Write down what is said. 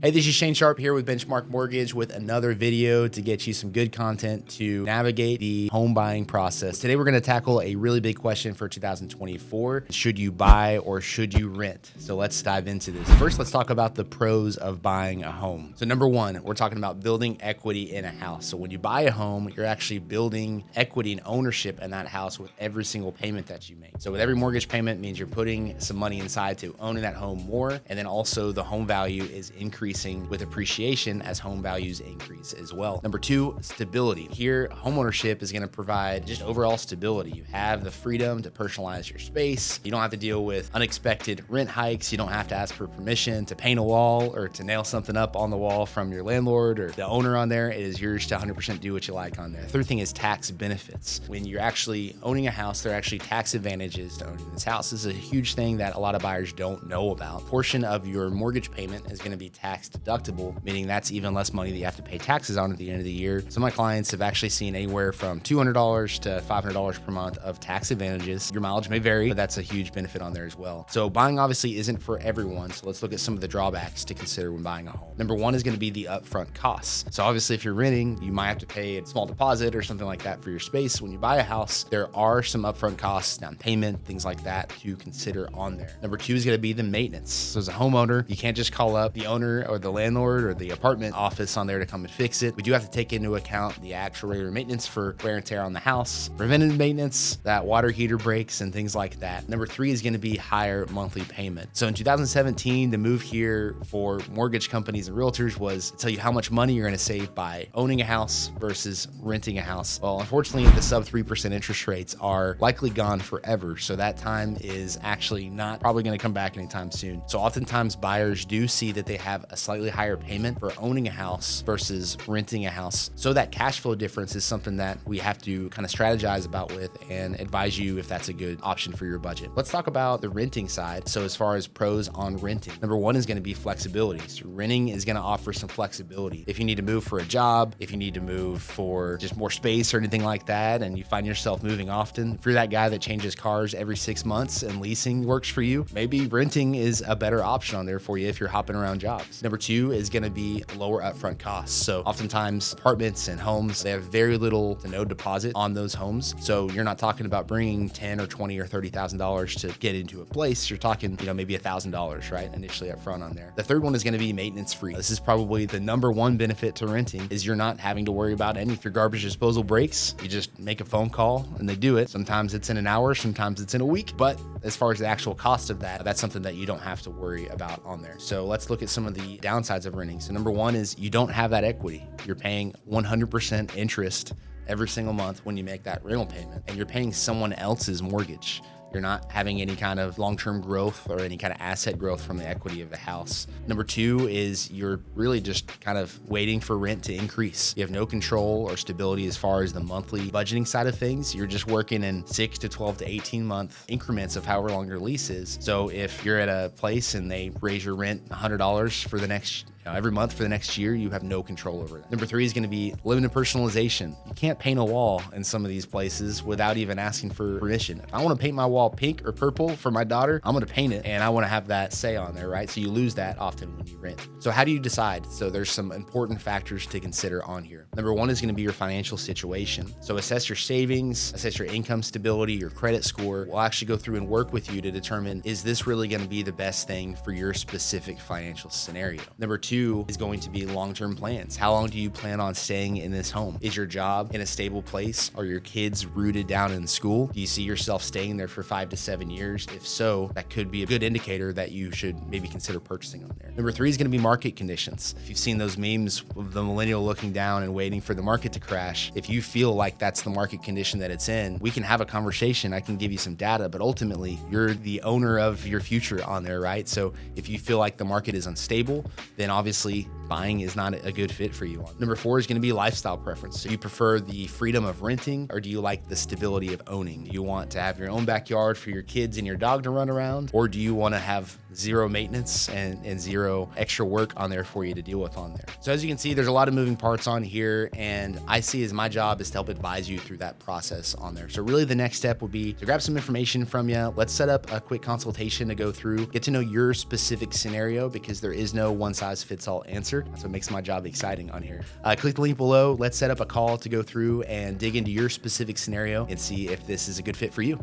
Hey, this is Sharpe here with Benchmark Mortgage with another video to get you some good content to navigate the home buying process. Today, we're going to tackle a really big question for 2024. Should you buy or should you rent? So let's dive into this. First, let's talk about the pros of buying a home. So number one, we're talking about building equity in a house. So when you buy a home, you're actually building equity and ownership in that house with every single payment that you make. So with every mortgage payment means you're putting some money inside to owning that home more. And then also the home value is increasing with appreciation as home values increase as well. Number two, stability. Here, homeownership is going to provide just overall stability. You have the freedom to personalize your space. You don't have to deal with unexpected rent hikes. You don't have to ask for permission to paint a wall or to nail something up on the wall from your landlord or the owner on there. It is yours to 100% do what you like on there. The third thing is tax benefits. When you're actually owning a house, there are actually tax advantages to owning this house. This is a huge thing that a lot of buyers don't know about. A portion of your mortgage payment is going to be tax deductible, meaning that's even less money that you have to pay taxes on at the end of the year. Some of my clients have actually seen anywhere from $200 to $500 per month of tax advantages. Your mileage may vary, but that's a huge benefit on there as well. So buying obviously isn't for everyone. So let's look at some of the drawbacks to consider when buying a home. Number one is going to be the upfront costs. So obviously if you're renting, you might have to pay a small deposit or something like that for your space. When you buy a house, there are some upfront costs, down payment, things like that to consider on there. Number two is going to be the maintenance. So as a homeowner, you can't just call up the owner or the landlord or the apartment office on there to come and fix it. We do have to take into account the actual regular maintenance for wear and tear on the house, preventative maintenance, that water heater breaks and things like that. Number three is going to be higher monthly payment. So in 2017, the move here for mortgage companies and realtors was to tell you how much money you're going to save by owning a house versus renting a house. Well, unfortunately, the sub 3% interest rates are likely gone forever. So that time is actually not probably going to come back anytime soon. So oftentimes buyers do see that they have a slightly higher payment for owning a house versus renting a house. So that cash flow difference is something that we have to kind of strategize about with and advise you if that's a good option for your budget. Let's talk about the renting side. So as far as pros on renting, number one is going to be flexibility. So renting is going to offer some flexibility. If you need to move for a job, if you need to move for just more space or anything like that, and you find yourself moving often, if you're that guy that changes cars every 6 months and leasing works for you, maybe renting is a better option on there for you if you're hopping around jobs. Number two is going to be lower upfront costs. So oftentimes apartments and homes, they have very little to no deposit on those homes. So you're not talking about bringing $10 or $20 or $30,000 to get into a place. You're talking, maybe $1,000, right? Initially up front on there. The third one is going to be maintenance free. This is probably the number one benefit to renting is you're not having to worry about any. If your garbage disposal breaks, you just make a phone call and they do it. Sometimes it's in an hour, sometimes it's in a week, but as far as the actual cost of that, that's something that you don't have to worry about on there. So let's look at some of the downsides of renting. So number one is you don't have that equity. You're paying 100% interest every single month when you make that rental payment, and you're paying someone else's mortgage. You're not having any kind of long-term growth or any kind of asset growth from the equity of the house. Number two is you're really just kind of waiting for rent to increase. You have no control or stability as far as the monthly budgeting side of things. You're just working in 6 to 12 to 18 month increments of however long your lease is. So if you're at a place and they raise your rent $100 for the next every month for the next year, you have no control over that. Number three is going to be limited personalization. You can't paint a wall in some of these places without even asking for permission. If I want to paint my wall pink or purple for my daughter, I'm going to paint it and I want to have that say on there, right? So you lose that often when you rent. So how do you decide? So there's some important factors to consider on here. Number one is going to be your financial situation. So assess your savings, assess your income stability, your credit score. We'll actually go through and work with you to determine, is this really going to be the best thing for your specific financial scenario? Number two is going to be long-term plans. How long do you plan on staying in this home? Is your job in a stable place? Are your kids rooted down in school? Do you see yourself staying there for 5 to 7 years? If so, that could be a good indicator that you should maybe consider purchasing on there. Number three is going to be market conditions. If you've seen those memes of the millennial looking down and waiting for the market to crash, if you feel like that's the market condition that it's in, we can have a conversation. I can give you some data, but ultimately you're the owner of your future on there, right? So if you feel like the market is unstable, then obviously buying is not a good fit for you. Number 4 is going to be lifestyle preference. So you prefer the freedom of renting, or do you like the stability of owning? Do you want to have your own backyard for your kids and your dog to run around, or do you want to have zero maintenance and zero extra work on there for you to deal with on there? So as you can see, there's a lot of moving parts on here, and I see as my job is to help advise you through that process on there. So really the next step would be to grab some information from you. Let's set up a quick consultation to go through, get to know your specific scenario, because there is no one size fits all answer. That's what makes my job exciting on here. Click the link below. Let's set up a call to go through and dig into your specific scenario and see if this is a good fit for you.